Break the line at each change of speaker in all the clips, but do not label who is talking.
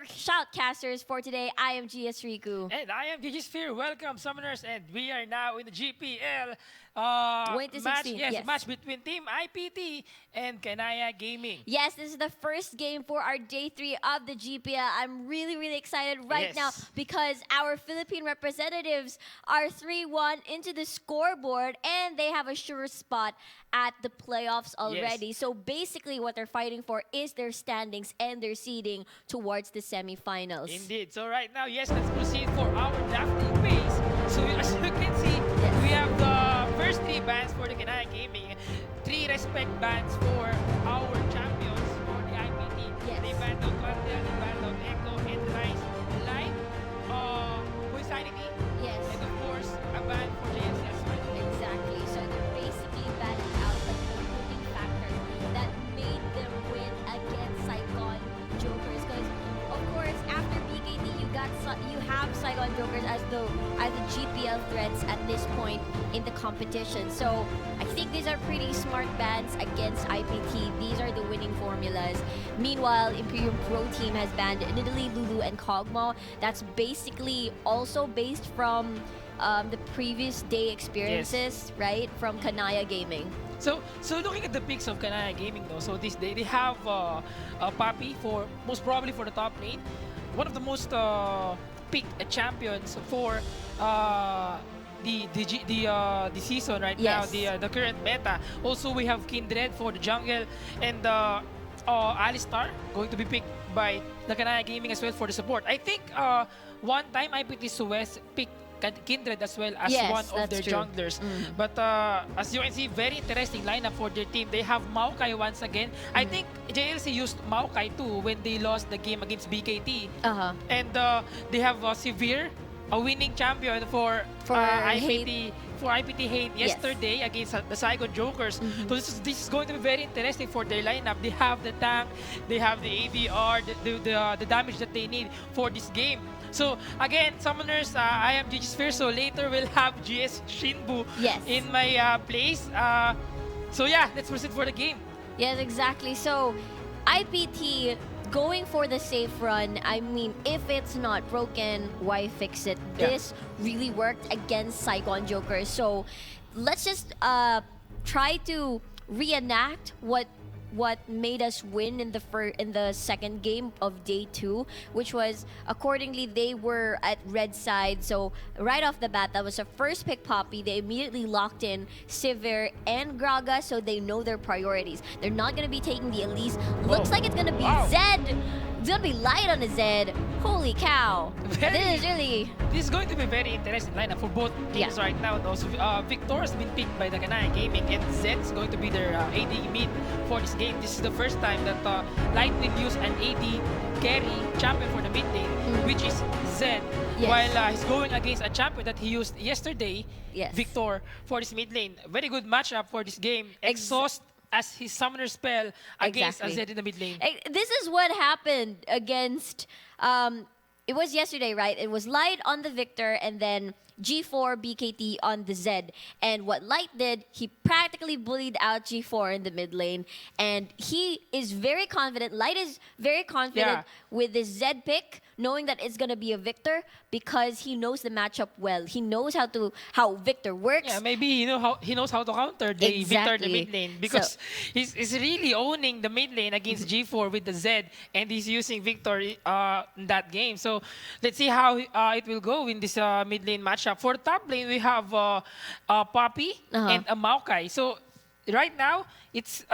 your shoutcasters for today. I am GS Riku.
And I am DJ Sphere. Welcome, Summoners, and we are now in the GPL match.
2016,
Yes,
yes.
match between Team IPT and Kanaya Gaming.
Yes, this is the first game for our day 3 of the GPL. I'm really excited right now
Yes.
because our Philippine representatives are 3-1 into the scoreboard and they have a sure spot at the playoffs already. So basically what they're fighting for is their standings and their seeding towards the semifinals.
Indeed. So right now, yes, let's proceed for our drafting phase. So as you can see,
Yes.
we have the first 3 bands for the Kanaya Gaming, 3 respect bands for our champions for the IPT.
Yes.
The band of Candle, the band of Echo, and Rise, Light, Sanity,
Yes.
and of course, a band for JNC as well.
Exactly. So they're basically batting out like the limiting factor that made them win against Saigon Jokers. Because of course, after BKT, you have Saigon Jokers as the GPL threats at this point in the competition. So I think these are pretty smart bands against IPT. These are the winning formulas. Meanwhile, Imperium Pro Team has banned Nidalee, Lulu, and Kog'Maw. That's basically also based from the previous day experiences, right? From Kanaya Gaming.
So looking at the picks of Kanaya Gaming though, so this day they have Papi for most probably for the top lane, one of the most picked champions for the season right now,
Yes.
the current meta. Also we have Kindred for the jungle, and Alistar going to be picked by the Kanaya Gaming as well for the support. I think one time IPT Suez picked Kindred as well as
Yes,
one of
that's
their
true.
junglers. But as you can see, very interesting lineup for their team. They have Maokai once again. I think JLC used Maokai too when they lost the game against BKT.
Uh-huh.
And they have Severe, a winning champion for IPT. For IPT Hate
Yes.
yesterday against the Saigon Jokers. So this is going to be very interesting for their lineup. They have the tank, they have the ADR, the damage that they need for this game. So again, Summoners, I am GG Sphere, so later we'll have GS Shinbu
Yes.
in my place. So yeah, let's proceed for the game.
Yes, exactly. So IPT going for the safe run. I mean, if it's not broken, why fix it?
Yeah.
This really worked against Saigon Jokers. So let's just try to reenact what made us win in the second game of day 2, which was accordingly they were at red side. So right off the bat, that was a first pick Poppy. They immediately locked in Sivir and Graga, so they know their priorities. They're not gonna be taking the Elise. Looks like it's gonna be
Wow.
Zed. It's gonna be light on the Zed. Holy cow! This is really
This is going to be a very interesting lineup for both teams right now. Also, Victor has been picked by the Kanaya Gaming, and Zed is going to be their AD mid for this game. This is the first time that Light will use an AD carry champion for the mid lane, which is Zed.
Yes.
While he's going against a champion that he used yesterday,
Yes.
Victor, for this mid lane. Very good matchup for this game. Exhaust as his summoner spell against a
Exactly.
Zed in the mid lane.
This is what happened against. It was yesterday, right? It was Light on the Victor and then G4 BKT on the Zed. And what Light did, he practically bullied out G4 in the mid lane. And he is very confident. Light is very confident with this Zed pick, knowing that it's gonna be a Victor because he knows the matchup well. He knows how Victor works.
Yeah, maybe he knows how to counter the Victor in the
Exactly.
mid lane because
So-
he's really owning the mid lane against G4 with the Zed, and he's using Victor in that game. So let's see how it will go in this mid lane matchup. For top lane, we have Poppy and a Maokai. So right now, it's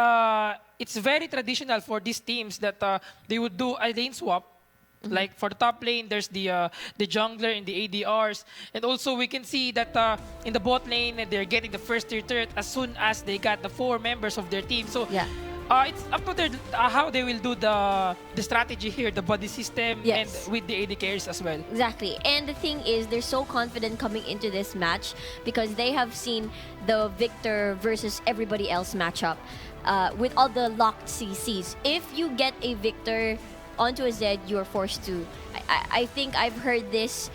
very traditional for these teams that they would do a lane swap. Like for the top lane, there's the jungler and the ADRs, and also we can see that in the bot lane they're getting the first tier turret as soon as they got the 4 members of their team. So
Yeah.
it's up to their how they will do the strategy here, the body system,
Yes.
and with the AD carries as well.
Exactly. And the thing is, they're so confident coming into this match because they have seen the Victor versus everybody else matchup with all the locked CCs. If you get a Victor onto a Zed, you are forced to. I think I've heard this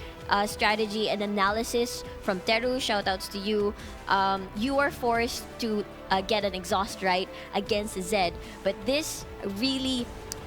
strategy and analysis from Teru. Shoutouts to you. You are forced to get an exhaust right against Zed, but this really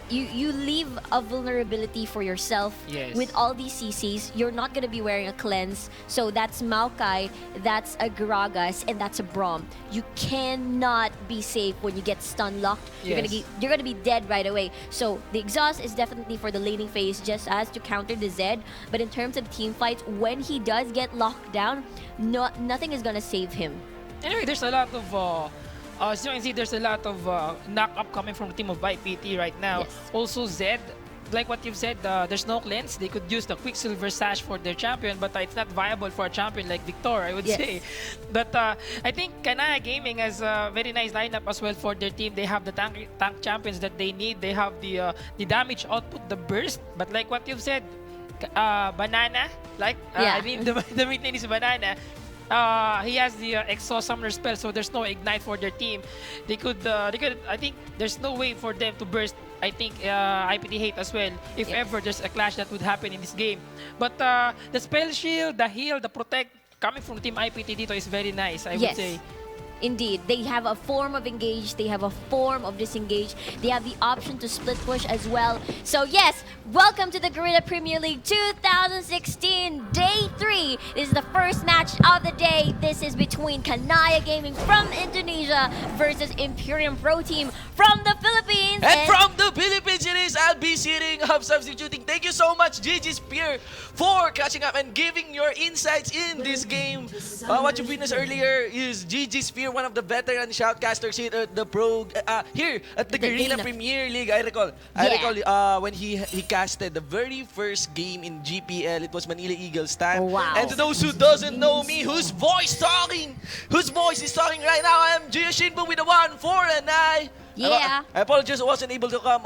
you leave a vulnerability for yourself.
Yes.
With all these CCs, you're not gonna be wearing a cleanse. So that's Maokai, that's a Gragas, and that's a Braum. You cannot be safe when you get stun locked.
Yes.
You're gonna be dead right away. So the exhaust is definitely for the laning phase, just as to counter the Zed. But in terms of team fights, when he does get locked down, nothing is gonna save him.
Anyway, there's a lot of as you can see, there's a lot of knock-up coming from the team of IPT right now.
Yes.
Also, Zed, like what you've said, there's no cleanse. They could use the Quicksilver Sash for their champion, but it's not viable for a champion like Victor, I would
Yes.
say. But I think Kanaya Gaming has a very nice lineup as well for their team. They have the tank champions that they need. They have the damage output, the burst. But like what you've said, Banana, like
Yeah.
I mean the mid lane is Banana. He has the exhaust summoner spell, so there's no ignite for their team. They could. I think there's no way for them to burst. I think IPT hate as well. If
Yeah.
ever there's a clash that would happen in this game, but the spell shield, the heal, the protect coming from Team IPT dito is very nice. I would
Yes.
say.
Indeed, they have a form of engage, they have a form of disengage, they have the option to split push as well. So yes, welcome to the Garena Premier League 2016 Day 3. This is the first match of the day. This is between Kanaya Gaming from Indonesia versus Imperium Pro Team from the Philippines.
And from the Philippines, it is I'll be sitting up substituting. Thank you so much, GG Spear, for catching up and giving your insights in this game. What you witnessed earlier is GG Spear, one of the veteran shoutcasters here at the here at the Garena Premier League. I recall when he casted the very first game in GPL. It was Manila Eagles time.
Oh, wow.
And to those who doesn't know me, whose voice is talking right now, I am Gio Shinbu with the 1-4-9.
Yeah.
I apologize, I wasn't able to come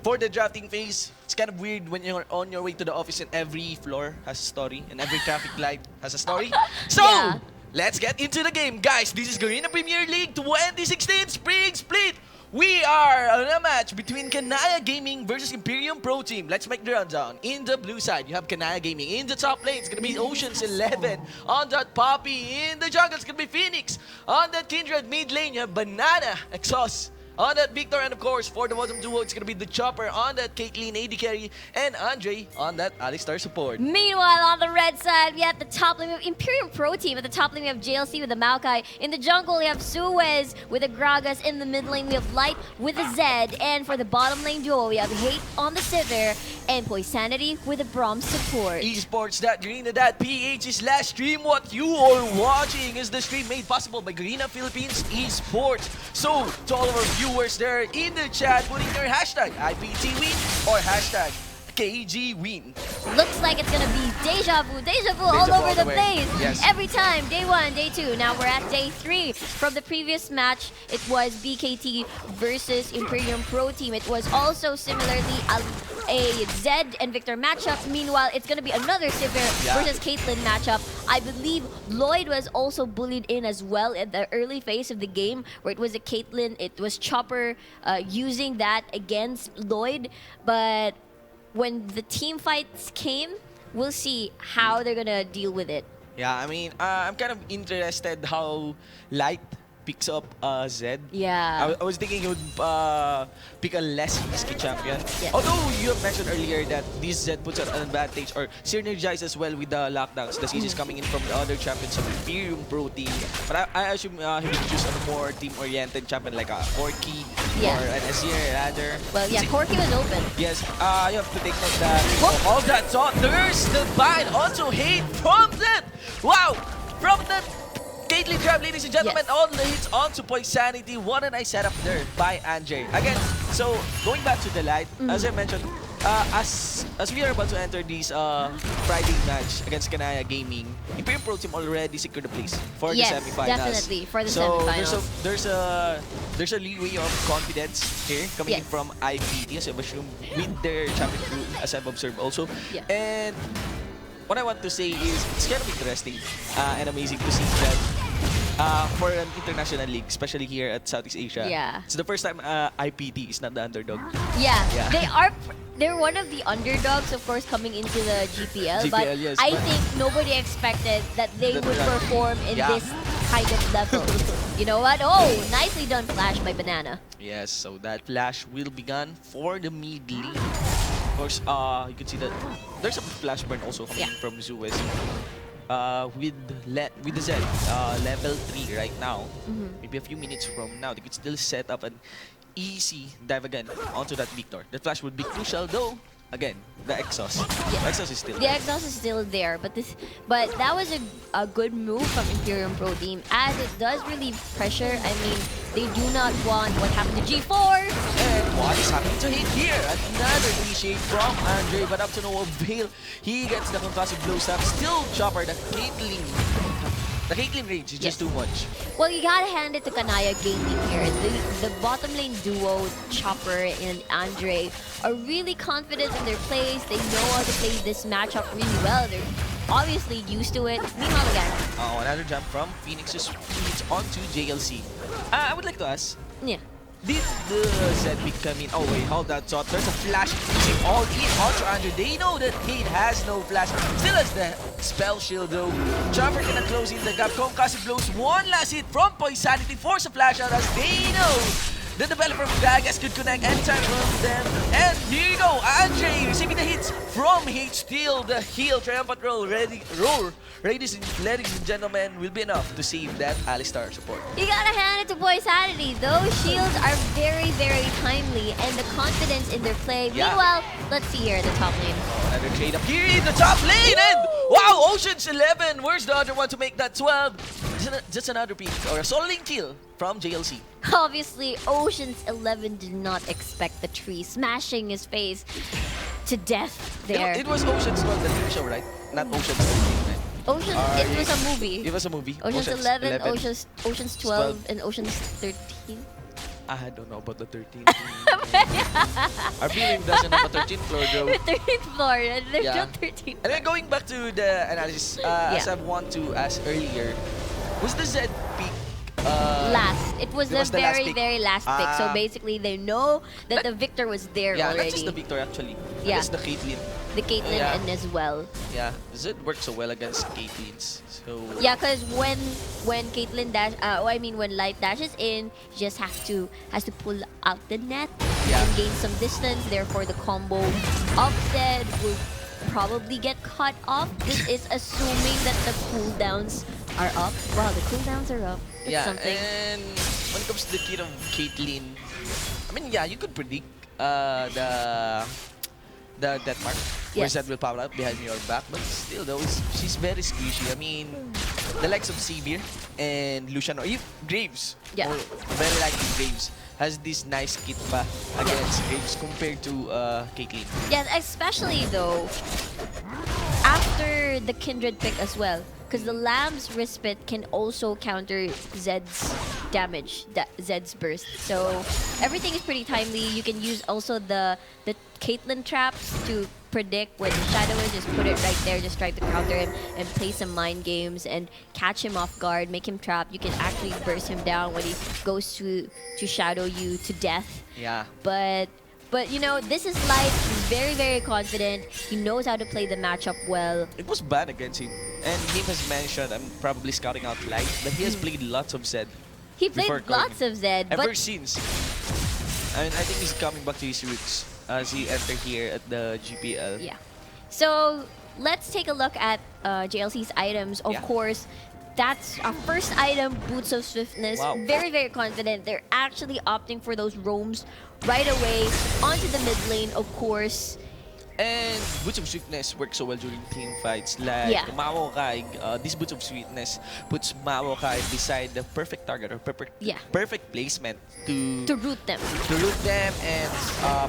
for the drafting phase. It's kind of weird when you're on your way to the office and every floor has a story and every traffic light has a story. So,
Yeah.
let's get into the game. Guys, this is Garena Premier League 2016 Spring Split. We are on a match between Kanaya Gaming versus Imperium Pro Team. Let's make the rundown. In the blue side, you have Kanaya Gaming. In the top lane, it's going to be Oceans 11. On that Poppy. In the jungle, it's going to be Phoenix. On that Kindred mid lane, you have Banana, Exhaust. On that Victor, and of course, for the bottom duo, it's going to be the Chopper. On that Caitlyn AD Carry, and Andre on that Alistar support.
Meanwhile, on the red side, we have the top lane, we have Imperium Pro Team. At the top lane, we have JLC with the Maokai. In the jungle, we have Suez with the Gragas. In the mid lane, we have Light with the Zed. And for the bottom lane duo, we have Hate on the Sivir and Poisanity with the Braum support.
Esports.garena.ph/stream. What you are watching is the stream made possible by Garena Philippines Esports. So, to all of our viewers there in the chat, putting their hashtag IPTWin or hashtag KGWin.
Looks like it's gonna be deja vu all
vu
over
all
the
the way.
place.
Yes.
Every time, day 1, day 2. Now we're at day 3. From the previous match, it was BKT versus Imperium Pro Team. It was also similarly a Zed and Victor matchup. Meanwhile, it's gonna be another Sivir versus Caitlyn matchup. I believe Lloyd was also bullied in as well at the early phase of the game, where it was a Caitlyn, it was Chopper using that against Lloyd, but when the team fights came, we'll see how they're gonna deal with it.
Yeah, I mean, I'm kind of interested how Light picks up Zed.
Yeah.
I was thinking he would pick a less risky champion.
Yes.
Although you have mentioned earlier that this Zed puts an advantage or synergize as well with the lockdowns. The CC is coming in from the other champions of Imperium Pro Team. But I assume he would choose a more team-oriented champion like a Corki
Yeah.
or an Azir rather.
Well, yeah, Corki was open.
Yes, you have to take note that all that thought, there's the bind onto Hate from that. Wow! From that Caitlyn grab, ladies and gentlemen,
Yes.
all the hits onto Poisanity. What a nice setup there by Andre. Again, so going back to the light, as I mentioned, as we are about to enter this Friday match against Kanaya Gaming, Imperium Pro Team already secured the place for
Yes,
the semifinals.
definitely, for the
so
semifinals.
there's a leeway of confidence here coming in
Yes.
from IPT, as I've assumed, with their champion crew, as I've observed also.
Yeah.
And what I want to say is it's kind of interesting and amazing to see that for an international league, especially here at Southeast Asia.
Yeah.
It's the first time IPT is not the underdog.
Yeah,
Yeah.
they're one of the underdogs, of course, coming into the GPL, but
GPL, yes,
I
but-
think nobody expected that they
That
would
they're-
perform in
Yeah.
this kind of level. you know what? Oh, nicely done flash by Banana.
Yes, so that flash will be gone for the mid lane. Of course, you can see that there's a flash burn also coming
Yeah.
from Zeus. With the Zed, level 3 right now. Maybe a few minutes from now, they could still set up an easy dive again onto that Victor. The flash would be crucial though. Again, the exhaust.
Yeah.
The exhaust is still
The
there.
exhaust is still there, but that was a good move from Imperium Pro Team, as it does relieve pressure. I mean, they do not want what happened to G4.
And what is happening to him here? Another initiate from Andre, but up to no avail. He gets the concussive blow up. Still Chopper, the Caitlyn. The Caitlyn range is just
Yes.
too much.
Well, you gotta hand it to Kanaya Gaming here. The bottom lane duo, Chopper and Andre, are really confident in their plays. They know how to play this matchup really well. They're obviously used to it. Meanwhile, again,
Another jump from Phoenix's feet onto JLC. I would like to ask,
yeah.
did the Zed pick come in? Oh wait, hold that thought. There's a flash using all in onto Andre. They know that Kate has no flash. Still has the spell shield though. Chopper gonna close in the gap. Concussive blows one last hit from Poisanity. Force a flash out as they know the developer of Dagas could connect anytime from them. And here you go, Andre receiving the hits from Hate Steel. The heel triumphant roll, ladies and gentlemen, will be enough to save that Alistar support.
You gotta hand it to Poisanity. Those shields are very, very timely, and the confidence in their play.
Yeah.
Meanwhile, let's see here at the top lane.
Another trade up here in the top lane, and wow, Ocean's 11. Where's the other one to make that 12? Just another pick or a solo lane kill from JLC.
Obviously, Ocean's 11 did not expect the tree smashing his face to death there.
It was Ocean's 12, the TV show, right? Not Ocean's 13, right?
It was a movie.
It was a movie.
Ocean's 11, Ocean's 12, and Ocean's 13.
I don't know about the 13th. Our viewing doesn't have a 13th floor though.
13th floor, and there's
Yeah.
no 13th.
And then going back to the analysis, as I want to ask earlier, was the Z peak
Last. It was
it
the
was the last
very,
pick.
very last pick. So
Ah.
basically, they know that the victor was there
Yeah,
already.
not just the Victor actually.
Yeah.
It's the Caitlyn.
The Caitlyn
Yeah.
and as well.
Yeah, Zed worked so well against Caitlyn's. So
Yeah, because when Caitlyn when Light dashes in, she just has to pull out the net
Yeah.
and gain some distance. Therefore, the combo of Zed will probably get cut off. This is assuming that the cooldowns are up. Wow, the cooldowns are up. That's
yeah,
something.
and when it comes to the kid of Caitlyn, I mean, yeah, you could predict the death mark where
Yes.
Zed will pop out behind your back, but still though, she's very squishy. I mean, the likes of Sivir and Lucian or even Graves,
Yeah.
or very likely Graves, has this nice kit pa against Graves compared to Caitlyn.
Yeah, especially though after the Kindred pick as well, because the Lamb's Respite can also counter Zed's damage, Zed's burst. So everything is pretty timely. You can use also the Caitlyn traps to predict where the shadow is. Just put it right there, just try to counter him and play some mind games and catch him off guard, make him trapped. You can actually burst him down when he goes to shadow you to death.
Yeah.
But you know, this is Light. He's very, very confident. He knows how to play the matchup well.
It was bad against him. And he has mentioned, I'm probably scouting out Light, but he has played lots of Zed
He
before
played lots
coming.
of Zed,
Ever
but
since. I mean, I think he's coming back to his roots as he entered here at the GPL.
yeah. So let's take a look at JLC's items. Of
Yeah.
course, that's our first item, Boots of Swiftness.
Wow.
Very, very confident. They're actually opting for those roams right away onto the mid lane, of course.
And Boots of Swiftness works so well during team fights. Like
Yeah.
Maokai, this Boots of Swiftness puts Maokai beside the perfect target or
Yeah.
perfect placement to
root them.
root them and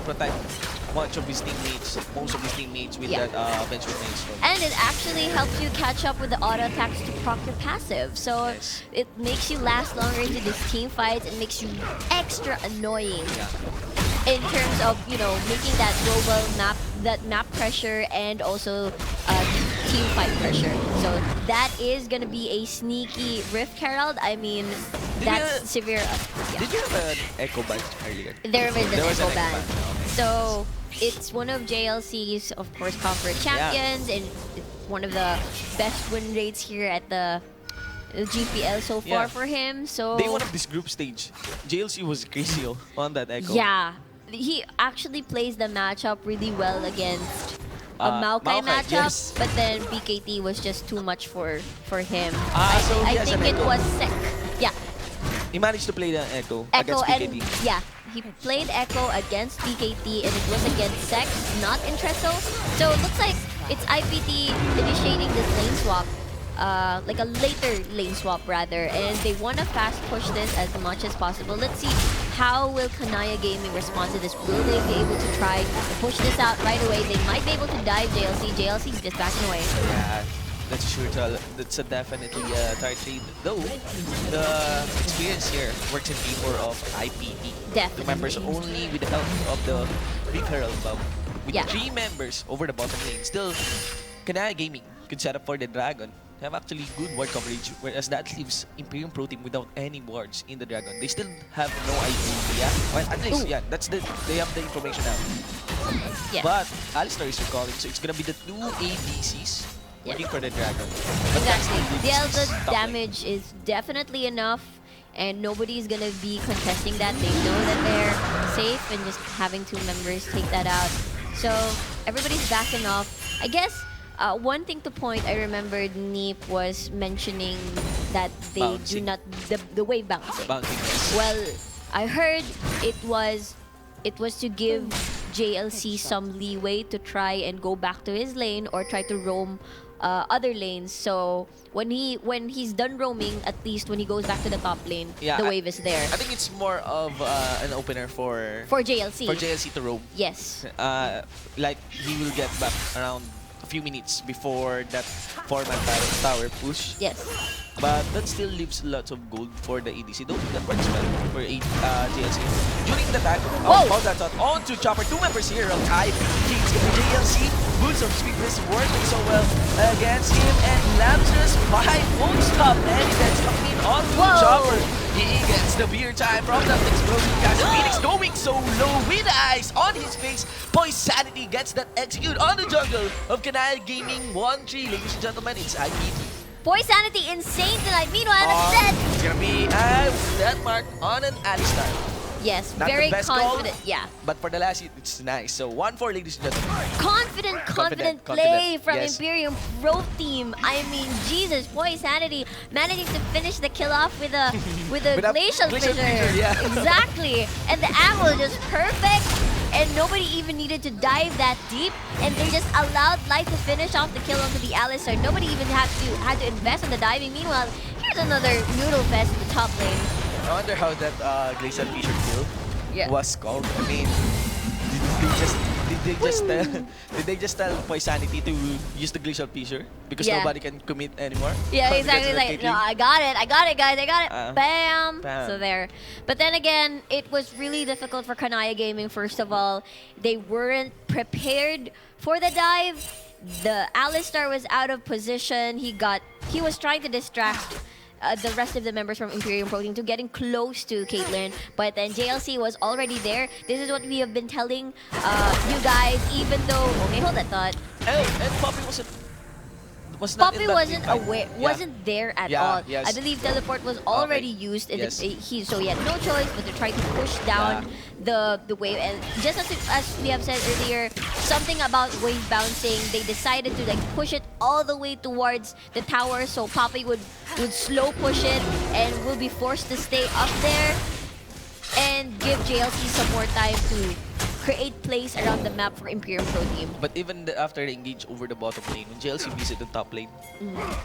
protect much of his teammates, most of his teammates with
Yeah.
that bench grenades.
And it actually helps you catch up with the auto attacks to proc your passive. So
Yes.
it makes you last longer into these team fights. It makes you extra annoying
Yeah.
in terms of, you know, making that global map pressure and also team fight pressure. So that is gonna be a sneaky Rift Herald. I mean, that's
you-
severe. Yeah.
Did you have an echo ban earlier?
There was an
There was an
echo ban.
echo ban, okay.
So it's one of JLC's, of course, comfort champions, and it's one of the best win rates here at the GPL so far
Yeah.
for him. So
Day one of this group stage, JLC was crazy on that Echo.
yeah, he actually plays the matchup really well against a
Maokai,
Maokai matchup,
yes.
but then BKT was just too much for him.
So he
I
has
think
an
it
Echo.
was Sek. Yeah,
He managed to play the Echo,
Echo
against
and
PKD.
yeah, he played Echo against BKT and it was against Sek, not in Trestle. So it looks like it's IPT initiating this lane swap. Like a later lane swap rather, and they want to fast push this as much as possible. Let's see how will Kanaya Gaming respond to this. Will they be able to try to push this out right away? They might be able to dive JLC. JLC is just backing away.
Yeah, that's a sure tell. That's a definitely tight trade. Though, the experience here works in favor of IPT.
Definitely.
The members only with the help of the Big Herald Bomb. With
Yeah.
3 members over the bottom lane. Still, Kanaya Gaming could set up for the Dragon. They have actually good ward coverage, whereas that leaves Imperium Pro Team without any wards in the Dragon. They still have no idea. Well, at least,
Ooh.
yeah, they have the information now.
Yes.
But Alistar is recalling, so it's gonna be the 2 ADCs
Yeah.
working for the Dragon. But that's
Exactly.
the
The
top lane.
damage is definitely enough, and nobody's gonna be contesting that. They know that they're safe, and just having 2 members take that out. So everybody's backing off. I guess one thing to point, I remembered Neep was mentioning that they do
Bouncing.
not the wave bouncing.
Bouncing, yes.
Well, I heard it was to give JLC some leeway to try and go back to his lane or try to roam other lanes. So when he's done roaming, at least when he goes back to the top lane,
Yeah,
the wave is there.
I think it's more of an opener for
JLC.
JLC to roam.
Yes.
Like, he will get back around a few minutes before that 4-man tower push.
Yes.
But that still leaves lots of gold for the ADC. Don't that works well for JLC. During the time,
Whoa!
all that thought on to Chopper. 2 members here of IPT. It's gonna be JLC. Boots of Speed is working so well against him. And Lamsus 5 won't stop. And that's coming in on to
Whoa!
Chopper. He gets the beer time from that explosion. Gas Phoenix going so low with ice on his face. Poisanity gets that execute on the jungle of Kanaya Gaming 1-3. Ladies and gentlemen, it's IPT.
Poisanity insane tonight. Meanwhile, instead,
It's gonna be that mark on an Alistar.
yes,
Not
very
the best
confident.
goal,
Yeah.
but for the last hit, it's nice. So 1-4, ladies and gentlemen.
Confident play
confident,
from
yes.
Imperium Pro Team. I mean, Jesus, Poisanity managing to finish the kill off with a
With a
glacial
glacial
fissure.
fissure, yeah.
Exactly. And the angle just perfect. And nobody even needed to dive that deep, and they just allowed Light to finish off the kill onto the Alistar. Nobody even had to invest in the diving. Meanwhile, here's another noodle fest in the top lane.
I wonder how that Glacial Fissure kill
Yeah.
was called. I mean, did they just tell Poisanity to use the Glacial Fissure because
Yeah.
nobody can commit anymore?
Yeah,
Because
exactly.
of the
Like,
KT?
no, I got it, guys, I got it. Bam!
Bam.
So there. But then again, it was really difficult for Kanaya Gaming. First of all, they weren't prepared for the dive. The Alistar was out of position. He was trying to distract the rest of the members from Imperium Pro Team to getting close to Caitlyn, but then JLC was already there. This is what we have been telling you guys, even though, okay, hold that thought.
And Poppy was not
Poppy
in that
wasn't
team fight.
aware,
Yeah.
wasn't there at
Yeah,
all.
yes.
I believe teleport was already used in
Yes.
so he had no choice but to try to push down the wave. And just as we have said earlier, something about wave bouncing, they decided to like push it all the way towards the tower, so Poppy would slow push it and will be forced to stay up there and give JLC some more time to create plays around the map for Imperium Pro Team.
But even after they engage over the bottom lane, when JLC visit the top lane,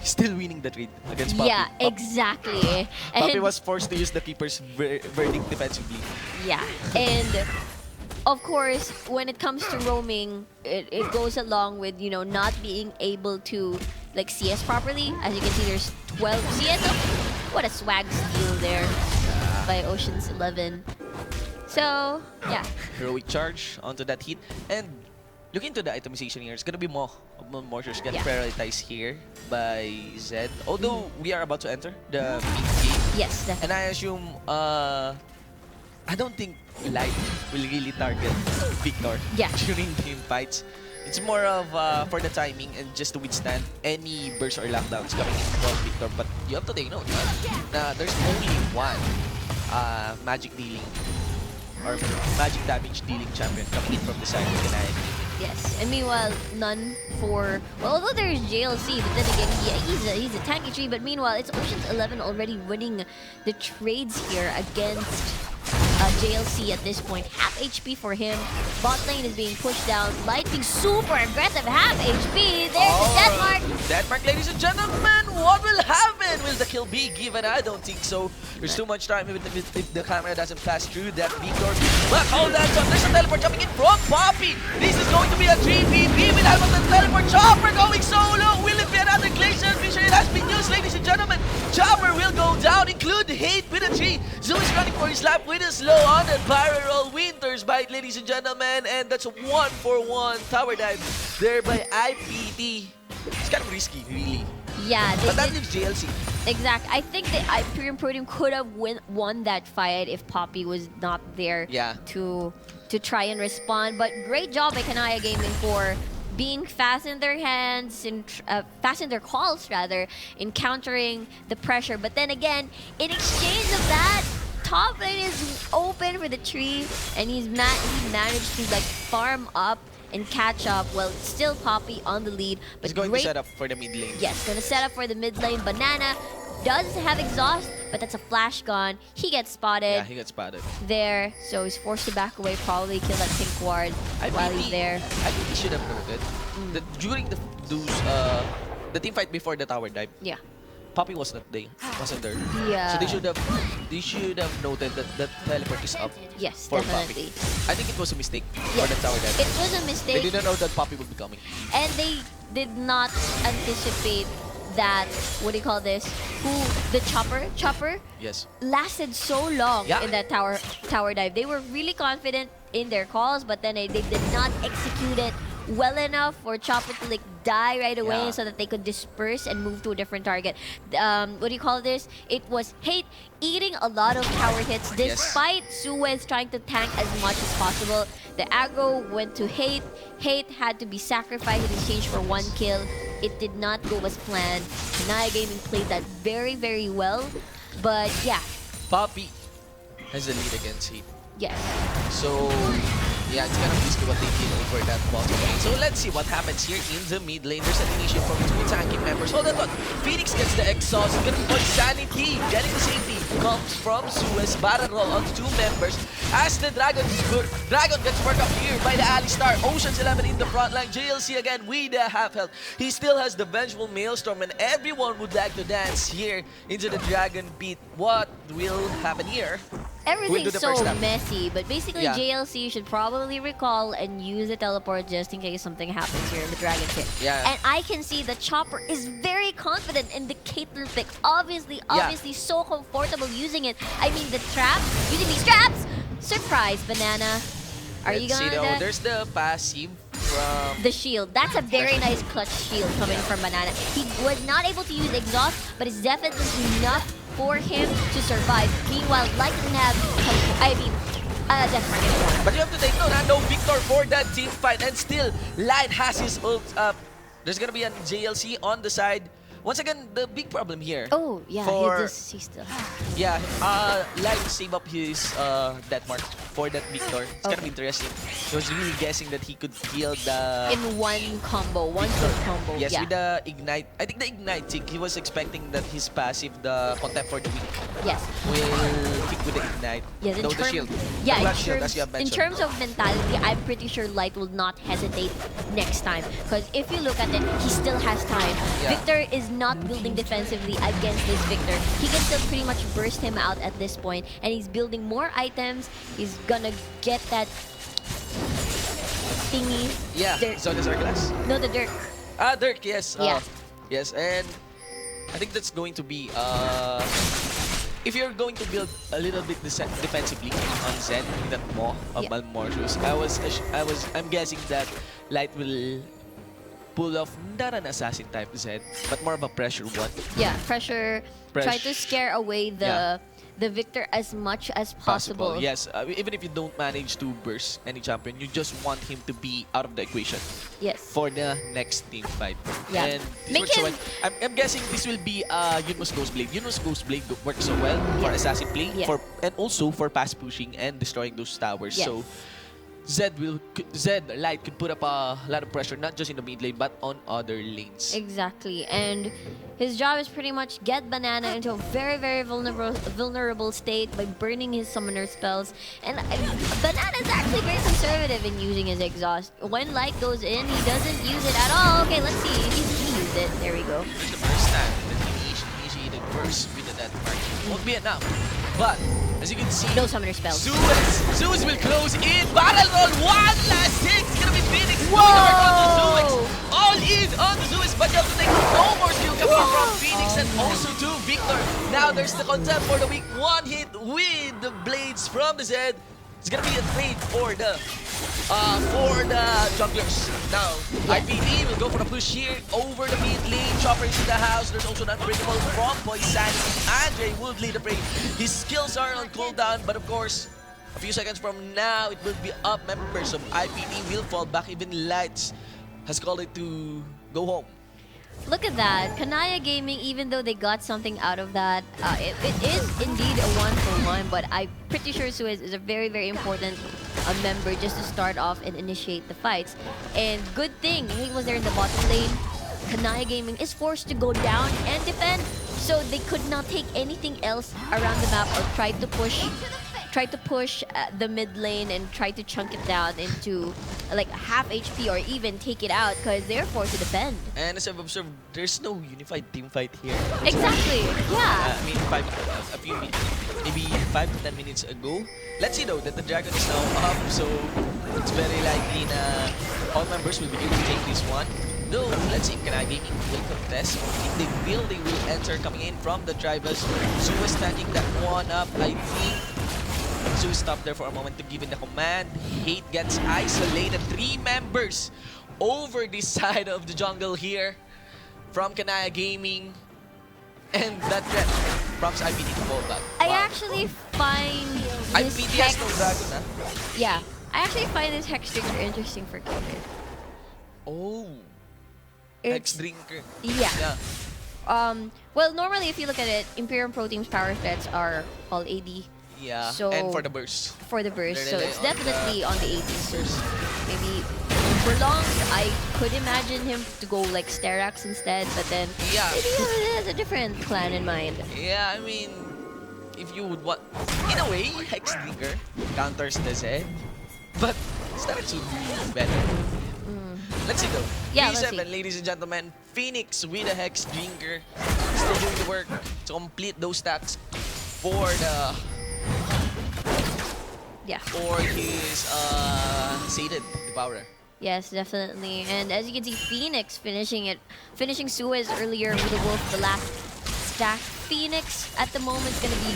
he's still winning the trade against Poppy.
Yeah, exactly.
Poppy
And-
was forced to use the Keeper's verdict defensively.
Yeah, and of course, when it comes to roaming, it goes along with, you know, not being able to like CS properly. As you can see, there's 12 CS. Oh, what a swag steal there by Ocean's 11. So, yeah.
Heroic charge onto that hit. And looking into the itemization here, it's gonna be more mortars get
Yeah.
prioritized here by Zed. Although we are about to enter the mid game.
Yes, definitely.
And I assume I don't think Light will really target Victor
Yeah.
during team fights. It's more of for the timing and just to withstand any bursts or lockdowns coming in from Victor. But you have to take note na there's only one magic dealing or magic damage dealing champion coming in from the side of the line.
Yes, and meanwhile, none for... Well, although there's JLC, but then again, yeah, he's a tanky tree. But meanwhile, it's Ocean's 11 already winning the trades here against JLC at this point. Half HP for him. Bot lane is being pushed down. Light being super aggressive. Half HP. There's the Denmark.
Denmark, ladies and gentlemen, what will happen? Will the kill be given? I don't think so. There's too much time if the camera doesn't pass through that Victor. But hold on, so there's a teleport coming in from Poppy. This is going to be a 3v3 with half of the teleport. Chopper going solo. Will it be another Glacier Fisher? It has been used, ladies and gentlemen. Chopper will go down, include Hate with a 3. Zoo is running for his lap with a slow on and barrel roll. Winter's Bite, ladies and gentlemen. And that's a 1-for-1 tower dive there by IPT. It's kind of risky, really.
Yeah,
But that leaves JLC.
exact. I think the Imperium Proteum could have won that fight if Poppy was not there to try and respond. But great job by Kanaya Gaming for being fast in their hands and fast in their calls rather, in countering the pressure. But then again, in exchange of that, top lane is open for the tree, and he managed to like farm up and catch up. Well, it's still Poppy on the lead, but
He's going to set up for the mid lane.
Yes, gonna set up for the mid lane. Banana does have exhaust, but that's a flash gun. He gets spotted.
Yeah, he got spotted.
There, so he's forced to back away, probably kill that pink ward while he's there.
I think he should have noted that during the team fight before the tower dive,
Yeah.
Poppy wasn't there.
Yeah.
So they should have noted that the teleport is up
Yes,
for
definitely.
Poppy. I think it was a mistake for
Yes.
the tower dive.
It was a
They
mistake,
didn't know that Poppy would be coming.
and they did not anticipate that, what do you call this? The chopper
Yes.
lasted so long
Yeah.
in that tower dive. They were really confident in their calls, but then they did not execute it well enough for Chopper to like die right away
Yeah.
so that they could disperse and move to a different target. What do you call this? It was Hate eating a lot of tower hits despite Suez trying to tank as much as possible. The aggro went to Hate. Hate had to be sacrificed in exchange for one kill. It did not go as planned. Kanaya Gaming played that very, very well. But yeah,
Poppy has the lead against Heat.
yes.
So, yeah, it's kind of risky what they did over that bottom lane. So let's see what happens here in the mid lane. There's an initiation from two tanking members. Hold on. Phoenix gets the exhaust. It's gonna be called Sanity. Getting the safety comes from Suez. Barrel roll on two members. As the Dragon gets worked up here by the Alistar. Ocean's 11 in the front line. JLC again with the half health. He still has the Vengeful Maelstrom, and everyone would like to dance here into the Dragon beat. What will happen here?
Everything's
the
so
first lap.
messy, but basically
Yeah.
JLC should probably recall and use the teleport just in case something happens here in the Dragon pit.
Yeah.
And I can see the Chopper is very confident in the Caitlyn pick. Obviously so comfortable using it. I mean, the trap, using these traps. Surprise, Banana. Are you
Let's see
gonna...
though. There's the passive from...
The shield. That's a very nice clutch shield coming from Banana. He was not able to use exhaust, but it's definitely enough for him to survive. Meanwhile, Light doesn't have... Death Mark anymore.
But you have to take note, no Victor for that team fight, and still Light has his ult up. There's gonna be a JLC on the side. Once again, the big problem here.
Oh, yeah,
for,
he still...
Yeah, Light save up his death mark for that Victor. It's gonna be interesting. He was really guessing that he could kill the...
In one combo, one quick combo.
Yes,
yeah.
with the Ignite. I think the Ignite tick, he was expecting that his passive, the Contempt for the Weak,
Yes.
will kick with the Ignite.
Yes,
Though the shield.
Yeah,
The
in
clutch shield, as you have
terms, in
mentioned.
terms of mentality, I'm pretty sure Light will not hesitate next time. Because if you look at it, he still has time.
Yeah.
Victor is not building defensively against this Victor. He can still pretty much burst him out at this point, and he's building more items. He's gonna get that thingy.
Yeah,
Dirk.
Zonas Glass.
No, the Dirk.
Dirk, yes.
Yeah.
Yes, and I think that's going to be if you're going to build a little bit defensively on Zed with that Maw of Malmortius, I'm guessing that Light will pull off not an assassin type Zed, but more of a pressure one.
Yeah, pressure. Try to scare away the victor as much as possible.
Yes, even if you don't manage to burst any champion, you just want him to be out of the equation
Yes.
for the next team fight.
Yeah.
And this
Make
works so
him-
well. I'm guessing this will be Yunus Ghostblade. Yunus Ghostblade works so well for
Yes.
assassin play,
Yeah.
and also for pass pushing and destroying those towers.
Yes.
So Zed Light could put up a lot of pressure, not just in the mid lane but on other lanes.
Exactly, and his job is pretty much get Banana into a very, very vulnerable state by burning his summoner spells. And Banana is actually very conservative in using his exhaust. When light goes in, he doesn't use it at all. Okay, let's see. He used it. There we go.
There's the first time that he initiated burst with the death mark. Won't be enough, but as you can see,
No summoner spells.
Zeus will close in. Battle roll. One last hit. It's gonna be Phoenix.
Whoa!
On the Zeus. All in on the Zeus, but you have to take no more skill coming from Phoenix and also to Victor. Now there's the concept for the week. One hit with the blades from the Zed. It's gonna be a trade for the junglers. Now, IPT will go for the push here over the mid lane. Chopper is in the house. There's also an unbreakable from Poisanity. Andre would lead the prey. His skills are on cooldown, but of course, a few seconds from now, it will be up. Members of IPT will fall back. Even Lights has called it to go home.
Look at that. Kanaya Gaming, even though they got something out of that, it is indeed a 1-for-1, but I'm pretty sure Suez is a very, very important member just to start off and initiate the fights. And good thing he was there in the bottom lane. Kanaya Gaming is forced to go down and defend, so they could not take anything else around the map or try to push the mid lane and try to chunk it down into like half HP or even take it out because they're forced to defend.
And as I've observed, there's no unified team fight here.
Exactly. Yeah.
I mean, a few minutes, maybe 5 to 10 minutes ago. Let's see though that the dragon is now up, so it's very likely na all members will begin to take this one. Though, let's see if Kanaya Gaming will contest. If they will enter coming in from the tribals. Zeus stacking that one up, I think. Zeus stopped there for a moment to give in the command. Hate gets isolated. 3 members over this side of the jungle here from Kanaya Gaming. And that threat prompts IPT to fall back.
I
Wow.
actually find this
IPT has no
hex...
dragon, huh?
Yeah. I actually find this hex trigger interesting for Kevin.
Oh. Hex
It's...
drinker.
Yeah.
Yeah.
Well, normally if you look at it, Imperium Pro Team's power threats are all AD
Yeah.
So-
and for the burst.
for the burst, so
They're
it's
on the
definitely on the AD. So maybe prolonged, I could imagine him to go like Sterax instead, but then
Yeah.
maybe he has a different plan in mind.
Yeah, I mean, if you would want, in a way, Hex Drinker counters the Zed, but Sterax would be better. Let's see though.
Yeah, let's
P7,
see.
ladies and gentlemen. Phoenix with a Hex Drinker. Still doing the work to complete those stacks for the
Yeah.
for his Sated Devourer.
Yes, definitely. And as you can see, Phoenix finishing Suez earlier with the Wolf, the last stack. Phoenix at the moment is gonna be,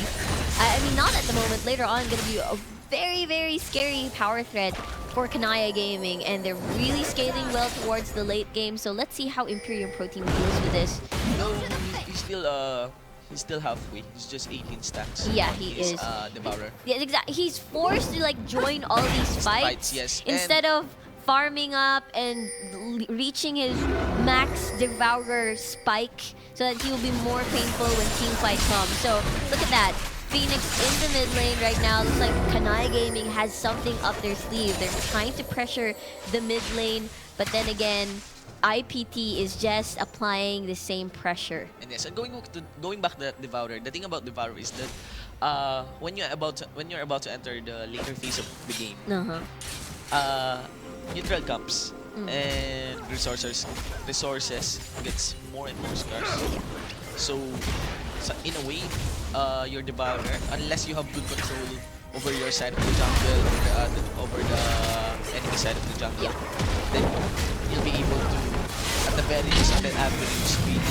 I mean not at the moment, later on gonna be a very, very scary power threat for Kanaya Gaming, and they're really scaling well towards the late game. So let's see how Imperium Pro Team deals with this.
No, he's still halfway. He's just 18 stacks.
Yeah,
on
he
his,
is.
Devourer.
Yeah, exactly. He's forced to like join all these fights,
Yes.
instead of farming up and reaching his max Devourer spike so that he will be more painful when team fight comes. So look at that. Phoenix in the mid lane right now. Looks like Kanaya Gaming has something up their sleeve. They're trying to pressure the mid lane, but then again, IPT is just applying the same pressure.
And yes, and going back to that Devourer, the thing about Devourer is that when you're about to enter the later phase of the game, neutral camps and resources gets more and more scarce. So in a way, your Devourer, unless you have good control over your side of the jungle, over the enemy side of the jungle, then you'll be able to, at the very least, at an average speed,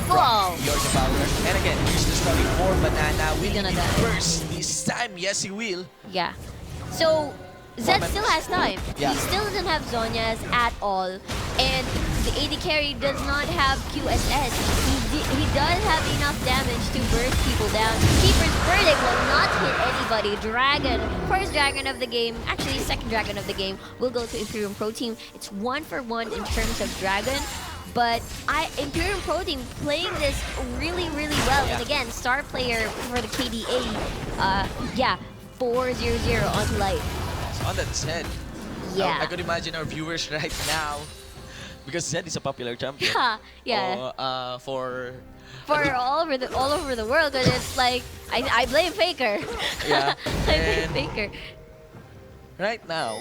Wow.
your Devourer. And again, here's the story for Banana. Will
gonna
he
die.
burst this time? Yes, he will.
Yeah. So Zed still has time.
Yeah.
He still doesn't have Zonias at all. And the AD carry does not have QSS. He does have enough damage to burst people down. Keeper's Verdict will not hit anybody. Dragon, first Dragon of the game, actually second Dragon of the game, will go to Imperium Pro Team. It's 1-for-1 in terms of Dragon. But Imperium Pro Team playing this really, really well. And again, star player for the KDA, yeah, 4-0-0 on Light.
On that Zed,
Yeah.
I could imagine our viewers right now, because Zed is a popular champion.
Yeah.
For
all over the world, because it's like I blame Faker.
Yeah.
I blame
And
Faker.
right now,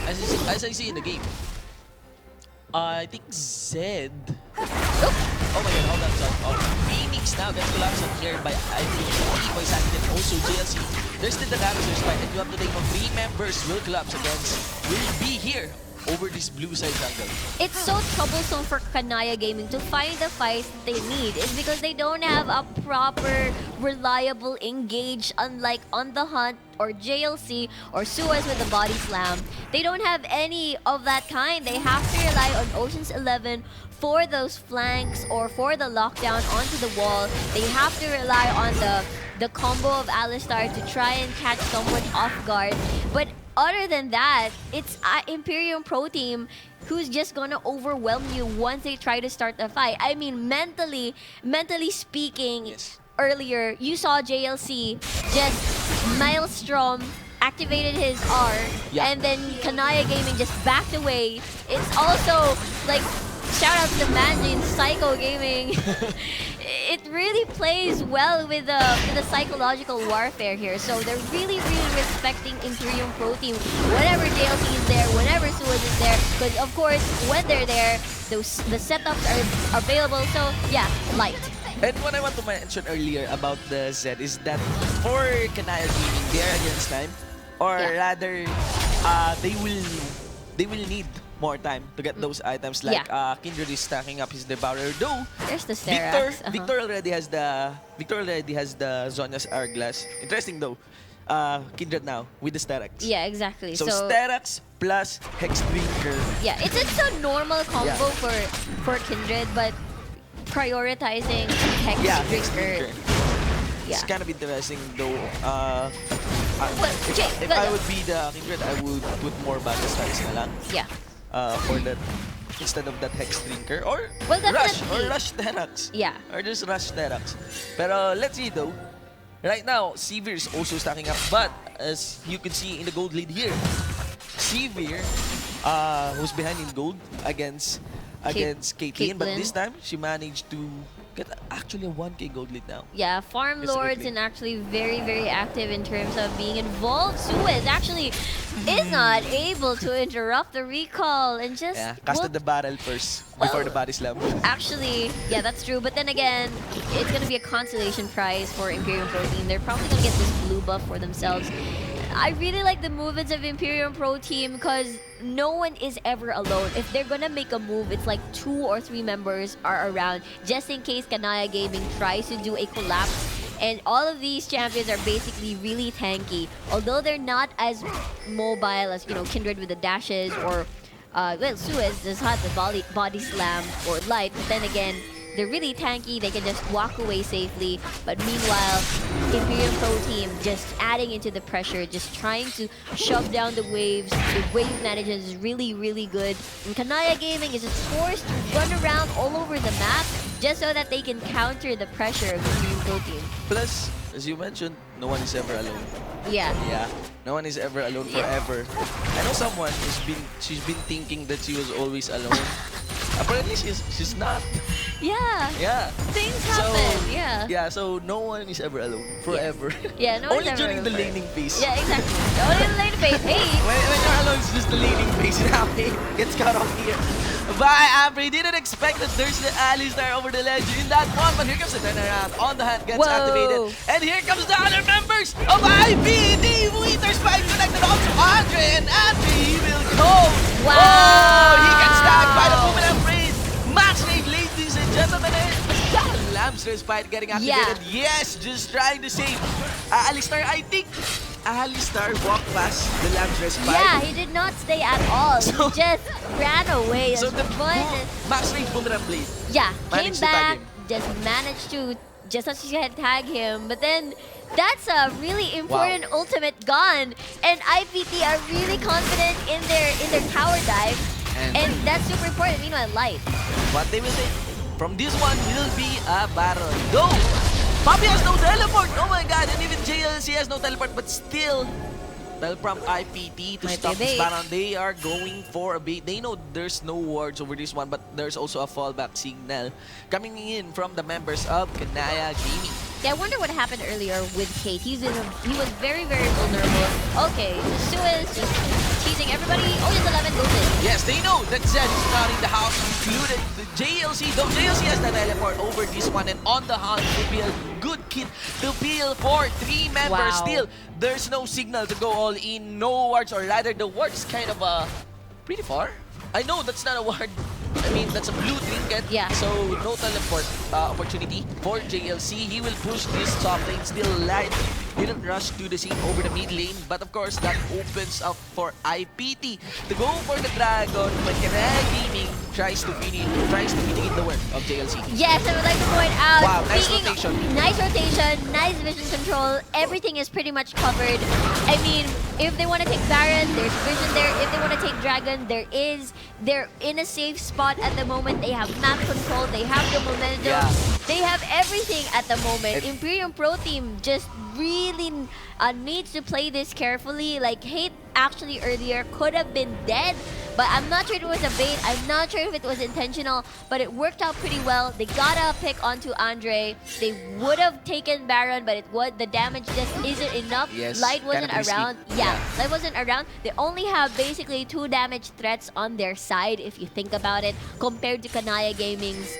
as I see in the game, I think Zed. Oh my god, hold on, sorry. Oh, Phoenix now gets collapsed on here by IPT, Voice Active, and also JLC. There's still the damage, there's fight, and you have to take on 3 members will collapse against, will be here over this blue side jungle.
It's so troublesome for Kanaya Gaming to find the fights they need. It's because they don't have a proper, reliable engage, unlike On The Hunt or JLC or Suez with the body slam. They don't have any of that kind. They have to rely on Ocean's 11 for those flanks or for the lockdown onto the wall. They have to rely on the combo of Alistar to try and catch someone off guard. But other than that, it's Imperium Pro Team who's just gonna overwhelm you once they try to start the fight. I mean, mentally speaking,
Yes.
earlier, you saw JLC just Maelstrom activated his R,
Yeah.
and then Kanaya Gaming just backed away. It's also like, shout out to the Mandarin Psycho Gaming. It really plays well with the psychological warfare here. So they're really, really respecting Imperium Pro Team. Whenever JLC is there, whenever Suez is there, because of course when they're there, the setups are available. So yeah, Light.
And what I want to mention earlier about the Zed is that for Kanaya Gaming, they're against time, or
Yeah.
rather, they will need more time to get those items. Like Kindred is stacking up his Devourer, though.
There's the
Victor,
Sterax.
Victor already has the Zhonya's Hourglass. Interesting though. Kindred now with the Sterax.
Yeah, exactly.
So Sterax plus Hex Drinker.
Yeah, it's a normal combo for Kindred, but prioritizing Hex
Hex
Drinker. Yeah.
It's kind of interesting though.
Okay,
If I would be the Kindred, I would put more battle stacks na lang.
Yeah.
For that, instead of that Hex Drinker, or
Well,
Rush,
definitely.
or Rush Terax.
Yeah.
Or just Rush Terax. Pero let's see though. Right now, Sevier is also stacking up, but as you can see in the gold lead here, Sevier, who's behind in gold against Caitlyn, but
Caitlyn.
this time she managed to get actually a 1k gold lead now.
Yeah, Farm
It's
Lords
Caitlyn.
and actually very, very active in terms of being involved. Suez actually is not able to interrupt the recall and just
Casted the barrel first before the body slam.
actually, yeah, that's true. But then again, it's gonna be a consolation prize for Imperium Pro Team. They're probably gonna get this blue buff for themselves. I really like the movements of Imperium Pro Team because no one is ever alone. If they're gonna make a move, it's like 2 or 3 members are around just in case Kanaya Gaming tries to do a collapse. And all of these champions are basically really tanky. Although they're not as mobile as, you know, Kindred with the dashes or well, Suez does have the body slam or Light, but then again, they're really tanky, they can just walk away safely. But meanwhile, Imperium Pro Team just adding into the pressure, just trying to shove down the waves. The wave management is really, really good. And Kanaya Gaming is just forced to run around all over the map just so that they can counter the pressure of Imperium Pro Team.
Plus, as you mentioned, no one is ever alone.
Yeah.
Yeah, no one is ever alone forever. I know someone she's been thinking that she was always alone. Apparently she's not.
Yeah.
Yeah.
Things happen. Yeah.
Yeah, so no one is ever alone forever.
Yeah, no one's
Only
ever
during the
alone
laning phase.
Yeah, exactly. Only in the lane phase. Hey.
When you're alone, it's just the laning phase. Now it gets cut off here. By Apri, didn't expect that there's the Alistar over the ledge in that one, but here comes the turnaround. On the hand gets activated. And here comes the other members of IPT. Wither Spike connected on to Andre, and Apri will go.
Wow.
Oh, he gets stacked by the Boomerang Braid. Match made, ladies and gentlemen. Lamster Spike getting activated. Yes, just trying to save Alistar. I think Alistar walked past the Lamb's Respite.
Yeah, he did not stay at all.
So-
He just ran away.
So
as
the
fun.
Max Range Boomerang Blade.
Yeah, came
managed to tag
back,
him.
just managed to, just as she had tag him. But then, that's a really important ultimate gone. And IPT are really confident in their tower dive. And that's super important. Meanwhile, Light.
What they will take from this one will be a battle. Though, Poppy has no teleport. Oh my god, and even JLC has no teleport, but still, well, from IPT to
Might
stop
be a
this
bait.
Baron, they are going for a bait. They know there's no wards over this one, but there's also a fallback signal coming in from the members of Kanaya Gaming.
Yeah, I wonder what happened earlier with Kate. He was very, very vulnerable. Okay, Suez just teasing everybody. Oh, just 11 goes in.
Yes, they know that Zed is not in the house, included the JLC. Though JLC has the teleport over this one, and on the hunt to be a good kit to peel for 3 members.
Wow.
Still, there's no signal to go all in, no wards, or rather the wards kind of pretty far. I know that's not a ward. I mean, that's a blue trinket.
Yeah.
So, no teleport opportunity for JLC. He will push this top lane. Still, Light didn't rush to the scene over the mid lane. But of course, that opens up for IPT to go for the Dragon when Kanaya Gaming tries to mitigate the work of JLC.
Yes, I would like to point out.
Wow, nice
speaking-
rotation.
Nice rotation, nice vision control. Everything is pretty much covered. I mean, if they want to take Baron, there's vision there. If they want to take Dragon, there is. They're in a safe spot at the moment. They have map control. They have the momentum.
Yeah.
They have everything at the moment.
It-
Imperium Pro Team just really needs to play this carefully. Like, Hate actually earlier could have been dead, but I'm not sure it was a bait. I'm not sure if it was intentional, but it worked out pretty well. They got a pick onto Andre. They would have taken Baron, but the damage just isn't enough.
Yes,
Light wasn't
kind of risky.
around. Yeah, Light wasn't around. They only have basically 2 damage threats on their side, if you think about it, compared to Kanaya Gaming's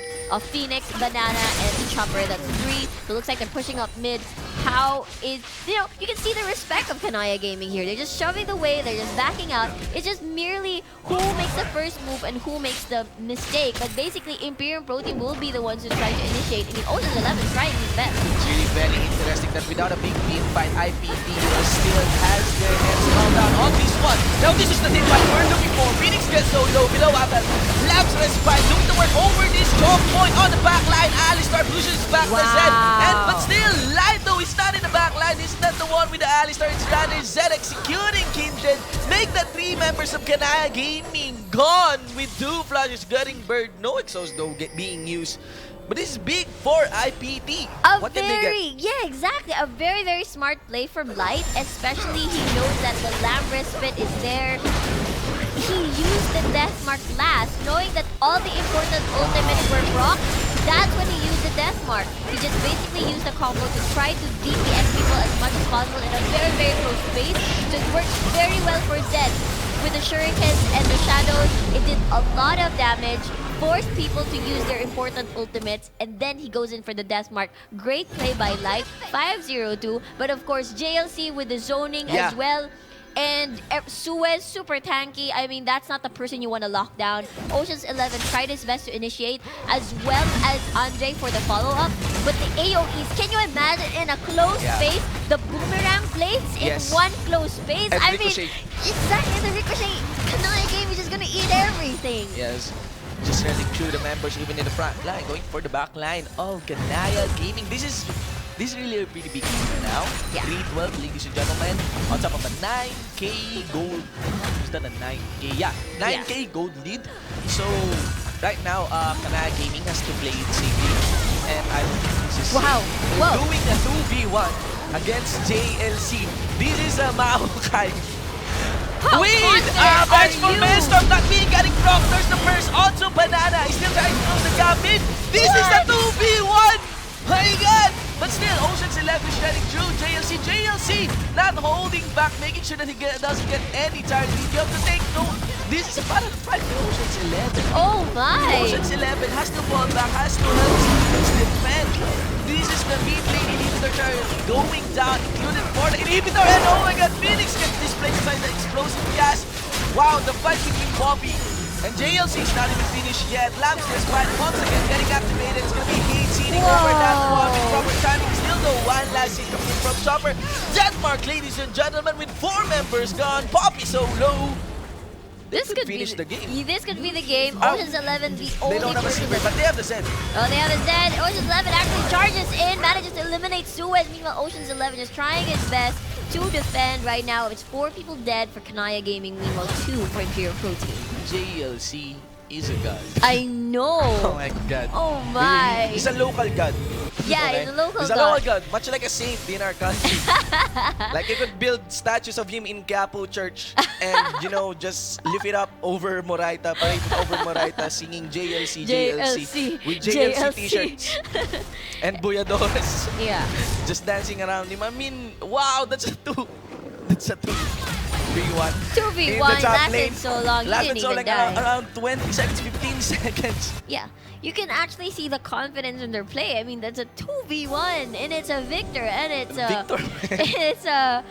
Phoenix, Banana, and Chopper. That's 3. So it looks like they're pushing up mid. How is, you can see the respect of Kanaya Gaming here. They're just shoving the way, they're just backing out. It's just merely who makes the first move and who makes the mistake. But basically, Imperium Pro Team will be the ones who try to initiate. I mean, Ocean's 11 trying his best.
It's really very interesting that without a big team fight, IPT still has their heads held down on this one. Now this is the team fight we're looking for. Phoenix gets so low, below Apple. Labs Respite looking to work over this choke point on the back line. Alistar pushes back the Zed. But still, Light though is not in the back line. He's not the one with the Alistar. It's rather Zed executing Kindred. Make the 3 members of Kanaya Gaming gone with 2 flashes getting burned. No exhaust though being used. But this is big for IPT. What can they get?
Yeah, exactly. A very, very smart play from Light, especially he knows that the Lamb Respite is there. He used the Death Mark last, knowing that all the important ultimates were proc. That's when he used the Death Mark. He just basically used the combo to try to DPS people as much as possible in a very, very close space. So it worked very well for Zed. With the shurikens and the shadows, it did a lot of damage, forced people to use their important ultimates, and then he goes in for the Death Mark. Great play by Light, 5-0-2. But of course, JLC with the zoning as well. And Suez, super tanky. I mean, that's not the person you want to lock down. Ocean's 11 tried his best to initiate, as well as Andre for the follow-up. But the AoEs, can you imagine in a close space, the boomerang plates in one close space?
And
I
ricochet.
mean, exactly, the ricochet. Kanaya game is just gonna eat everything.
Yes. Just running through the members even in the front line, going for the back line of Kanaya Gaming. This is really a pretty big lead now.
Yeah.
3-12, ladies and gentlemen. On top of a 9K gold. Is that a 9K? Yeah, 9K gold lead. So, right now, Kanaya Gaming has to play it safely. And I don't think this is safe.
Whoa.
Doing a 2v1 against JLC. This is a Maokai. With a vengeful Maelstrom not being getting proc. There's the first onto Banana. He's still trying to close the gap in. This is a 2v1. My God! But still, Ocean's 11 is running through. JLC not holding back, making sure that he doesn't get any target. You have to take note. This is a battle fight for Ocean's 11.
Oh my!
Ocean's 11 has to fall back, has to help his defend. This is the mid lane inhibitor turret going down, included for the inhibitor. And oh my God, Phoenix gets displaced by the explosive gas. Wow, the fight between Bobby and JLC is not even finished yet. Lamb's Respite once again getting activated. It's going to be Hate seeding over that one. Proper timing still though. One last hit coming in from Chopper. Denmark, ladies and gentlemen, with 4 members gone. Poppy solo.
This could
finish the game.
This could be the game.
Oh.
Ocean's 11, the only
They don't have a
person
super, but they have the Zed.
Oh, they have a Zed. Ocean's 11 actually charges in, manages to eliminate Suez. Meanwhile, Ocean's 11 is trying his best to defend right now. It's 4 people dead for Kanaya Gaming. Meanwhile, 2 for Imperial Protein.
JLC is a god.
I know.
Oh my god.
Oh my.
He's a local god.
Yeah, he's a local
He's
god.
a local god, much like a saint in our country. Like you could build statues of him in Quiapo Church and, you know, just lift it up over Moraita, parade it over Moraita, singing JLC, JLC, with JLC t-shirts and boyadores.
Yeah.
Just dancing around him. I mean, wow, that's a 2. That's a 2v1.
2v1 lasted so long, you
Lasted
didn't
so
even
like
die.
around 20 seconds, 15 seconds.
Yeah, you can actually see the confidence in their play. I mean, that's a 2v1, and it's a Victor, and it's a it's a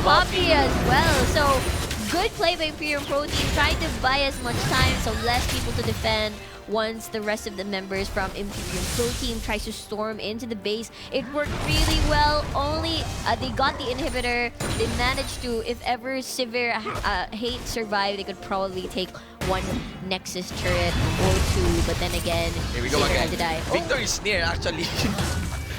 Poppy as well. So good play by Imperial Protein, trying to buy as much time, so less people to defend. Once the rest of the members from Imperial Pro Team tries to storm into the base, it worked really well. Only they got the inhibitor. They managed to, if ever Severe Hate survived, they could probably take 1 Nexus turret or 2. But then again,
here we go
Severe
again.
had to die.
Victor is near actually.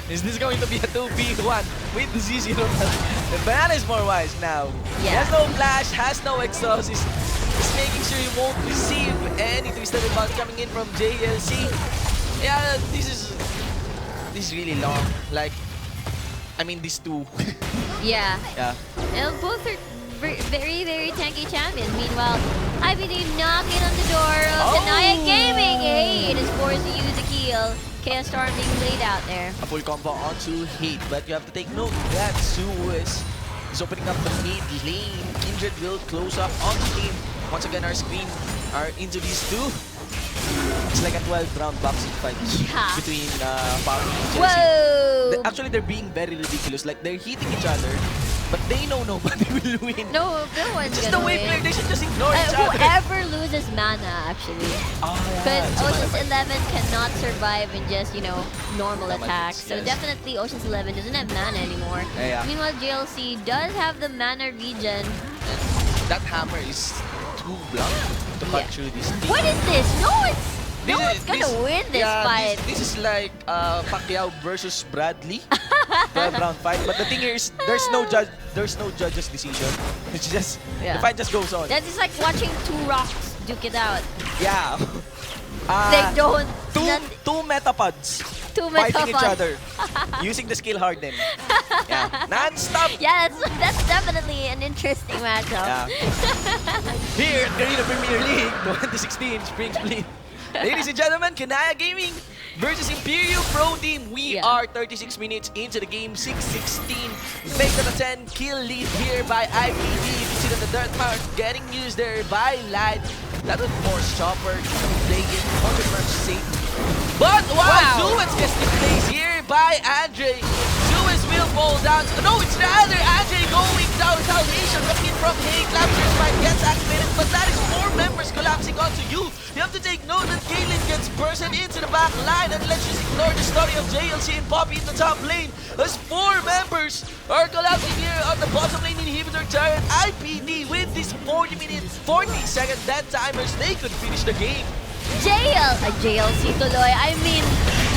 Is this going to be a 2v1 with the Z0? The Banana is more wise now. He
Yeah.
has no flash, has no exhaust. He's making sure he won't receive any twisted rebound coming in from JLC. Yeah, this is really long. Like, I mean, these two.
Yeah.
Yeah.
And both are very, very tanky champions. Meanwhile, IPT knocking on the door of Kanaya Gaming. Hey, it is forced to use a kill. Chaos Storm being laid out there.
A full combo onto Hate, but you have to take note that Suez is opening up the mid lane. Kindred will close up on the team. Once again, our screen are into these two. It's like a 12-round boxing fight between Power and Chelsea.
Whoa!
Actually, they're being very ridiculous. Like, they're hitting each other, but they know nobody will win.
No one's
It's just
gonna
the way
win.
player, they should just ignore each other.
Whoever loses mana, actually.
Oh,
Because
yeah.
Ocean's 11 cannot survive in just, you know, normal
Normal
attacks.
hits,
So
yes.
definitely Ocean's 11 doesn't have mana anymore.
Yeah.
Meanwhile, JLC does have the mana regen.
That hammer is too blunt to cut through this team.
What is this? No one's gonna win this fight.
This is like Pacquiao versus Bradley. 12-round fight. But the thing here is there's no judge's decision. It's just the fight just goes on.
That is like watching 2 rocks duke it out.
Yeah.
They don't.
Two metapods
Two
fighting each
metapods.
other using the skill harden. Yeah. Non-stop.
Yeah, that's definitely an interesting matchup.
Yeah. Here at Garena Premier League 2016 Spring Split. Ladies and gentlemen, Kanaya Gaming versus Imperial Pro Team. We are 36 minutes into the game, 6-16. Based on a 10-kill lead here by IPT. You can see that the dirt mark getting used there by Light. That would force Chopper to play it 100% safe. But wow, Suez gets the place here by Andre. Suez will fall down. No, it's rather Andre going down. Retaliation coming in from Hate. Lapser's fight gets activated, but that is 4 members collapsing onto you. You have to take note that Kaylin gets bursted into the back line, and let's just ignore the story of JLC and Poppy in the top lane as 4 members are collapsing here on the bottom lane inhibitor turret. IPD with this 40-second dead timers, they could finish the game.
JLC tuloy. I mean,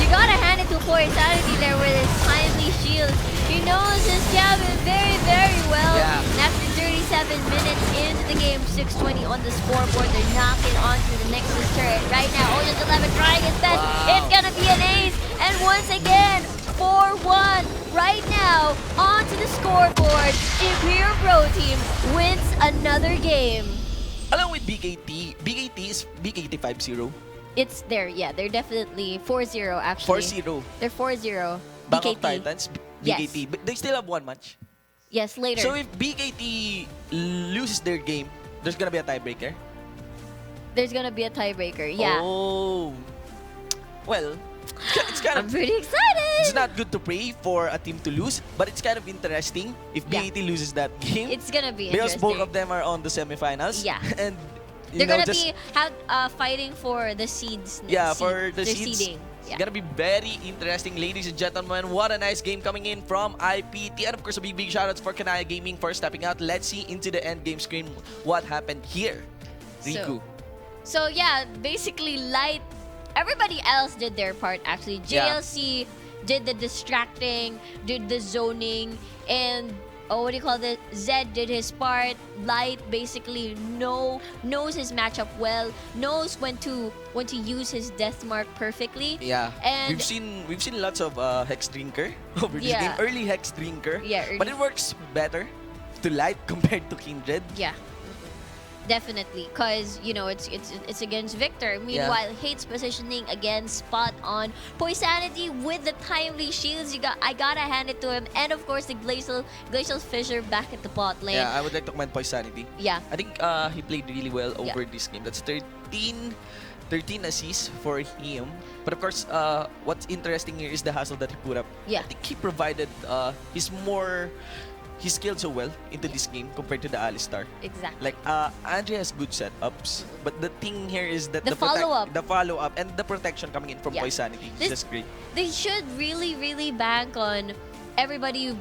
you gotta hand it to Poor Insanity there with his timely shield. He knows his cabin very, very well.
Yeah.
And after 37 minutes into the game, 6:20 on the scoreboard, they're knocking onto the Nexus turret right now. Ocean's 11 trying his best. It's gonna be an ace. And once again, 4-1 right now onto the scoreboard. Imperial Pro Team wins another game.
Along with BKT is BKT 5-0.
It's there, yeah. They're definitely 4-0 actually.
4-0.
They're 4-0.
Back of
BKT.
Titans, BKT. But they still have 1 match.
Yes, later.
So if BKT loses their game, there's gonna be a tiebreaker?
There's gonna be a tiebreaker, yeah.
Oh. Well, it's kind
I'm
of...
pretty excited!
It's not good to pray for a team to lose, but it's kind of interesting if BKT loses that game.
It's gonna be
because
interesting.
both of them are on the semifinals.
Yeah.
And
They're gonna be fighting for the seeds.
Yeah,
seed,
for the
their
seeds.
seeding.
It's gonna be very interesting, ladies and gentlemen. What a nice game coming in from IPT. And of course, a big shoutouts for Kanaya Gaming for stepping out. Let's see into the end game screen what happened here. Riku.
So yeah, basically Light, everybody else did their part actually. JLC did the distracting, did the zoning, and what do you call it? Zed did his part. Light basically knows his matchup well, knows when to use his death mark perfectly.
Yeah,
and
we've seen lots of Hex Drinker over this game. Early Hex Drinker.
Yeah, early.
But it works better to Light compared to Kindred.
Yeah. Definitely, because you know it's against Victor. Meanwhile, Hate's positioning again spot on. Poisanity with the timely shields. I gotta hand it to him, and of course the glacial fissure back at the bot lane.
Yeah, I would like to commend Poisanity.
Yeah,
I think he played really well over this game. That's 13 assists for him. But of course, what's interesting here is the hustle that he put up.
Yeah,
I think he provided he scaled so well into this game compared to the Alistar.
exactly.
Like Andre has good setups, but the thing here is that
The follow-up.
And the protection coming in from Poisanity is just great.
They should really bank on everybody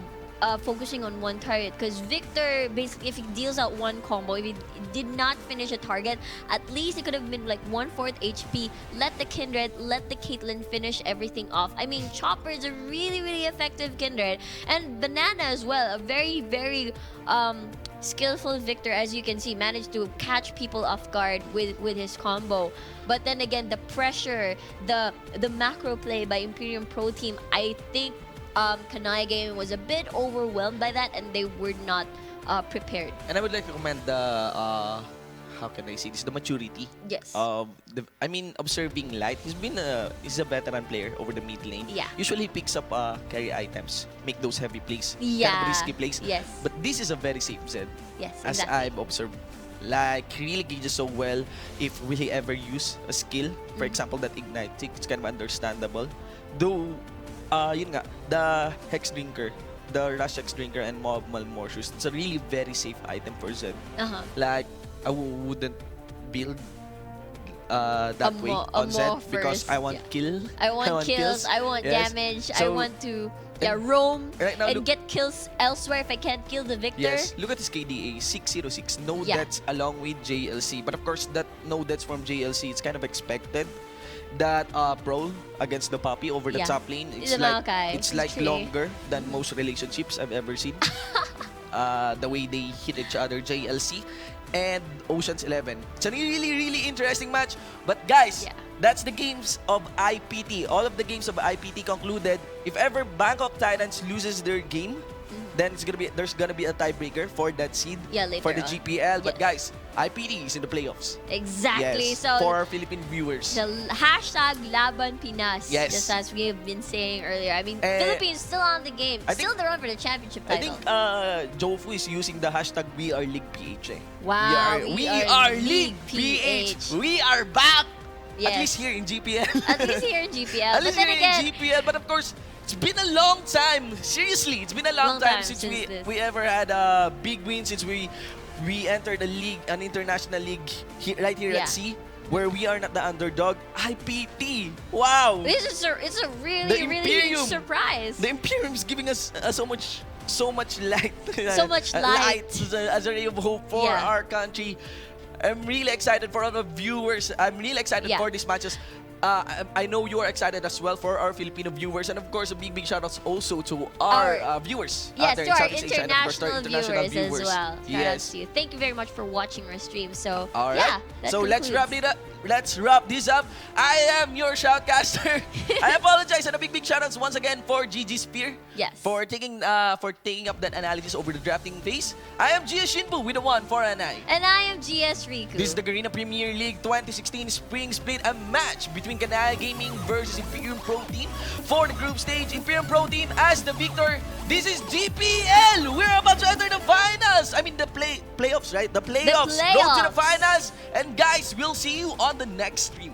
focusing on one target, because Victor basically, if he deals out one combo, if he did not finish a target, at least it could have been like 1/4 HP. Let the Kindred, let the Caitlyn finish everything off. I mean, Chopper is a really effective Kindred, and Banana as well, a very skillful Victor, as you can see, managed to catch people off guard with his combo. But then again, the pressure, the macro play by Imperium Pro Team, I think Kanaya Gaming was a bit overwhelmed by that, and they were not prepared.
And I would like to commend the how can I say this? The maturity.
Yes.
Observing Light. He's a veteran player over the mid lane.
Yeah.
Usually he picks up carry items, make those heavy plays,
Yeah.
kind of risky plays.
Yes.
But this is a very safe Zed.
Yes,
As
exactly.
I've observed. Like, he really gauges so well if will he ever use a skill. For example, that Ignite. It's kind of understandable. Though, yun nga, the Hex Drinker, the Rush Hex Drinker and Mob Malmortius, it's a really very safe item for Zed. Like, I wouldn't build that way on Zed because I want kill.
I want kills, I want
Yes.
damage, I
So,
want to roam
right now,
and
look-
get kills elsewhere if I can't kill the Victor.
Yes, look at his KDA, 606. No deaths along with JLC. But of course, that no deaths from JLC, it's kind of expected. That Pro against the Puppy over the top lane, it's
The
like
Maokai,
it's like
true.
longer than most relationships I've ever seen. The way they hit each other, JLC and Ocean's 11. It's a really interesting match. But guys, that's the games of IPT. All of the games of IPT concluded. If ever Bangkok Titans loses their game, then there's gonna be a tiebreaker for that seed
Later
for the
on.
GPL. But
Yes.
guys, IPT is in the playoffs.
Exactly.
Yes,
So
for our Philippine viewers.
the hashtag Laban Pinas,
Yes.
just as we have been saying earlier. I mean,
Eh,
Philippines still on the game,
I think-
still the run for the championship
I
title.
think Jofu is using the hashtag We Are League PH.
Wow,
we are League PH. We are back.
Yes.
At least here in GPL.
At least here in GPL.
At least
but then
here
again,
in GPL. But of course, it's been a long time. Seriously, it's been a long time since we ever had a big win, since we entered a league, an international league right here at sea, where we are not the underdog. IPT. Wow.
it's a really huge surprise.
The Imperium is giving us so much light.
So much light.
As a ray of hope for our country. I'm really excited for all the viewers. I'm really excited for these matches. I know you are excited as well for our Filipino viewers, and of course, a big shoutouts also to our viewers.
Yes,
out there
to
in
our
Southeast Asia, and of course, to our
international viewers as well. Shout out
Yes.
to you. Thank you very much for watching our stream. So,
All right.
yeah, that
So let's
concludes.
wrap it up. Let's wrap this up. I am your shoutcaster. I apologize, and a big shoutouts once again for GG Spear.
Yes.
For taking up that analysis over the drafting phase. I am Gia Shinbu with the one for an eye.
And I am GS Riku.
This is the Garena Premier League 2016 Spring Split, a match between Kanaya Gaming versus Imperium Pro Team. For the group stage, Imperium Pro Team as the victor. This is GPL! We're about to enter the finals! I mean the playoffs, right? The playoffs! Go to the finals! And guys, we'll see you on the next stream.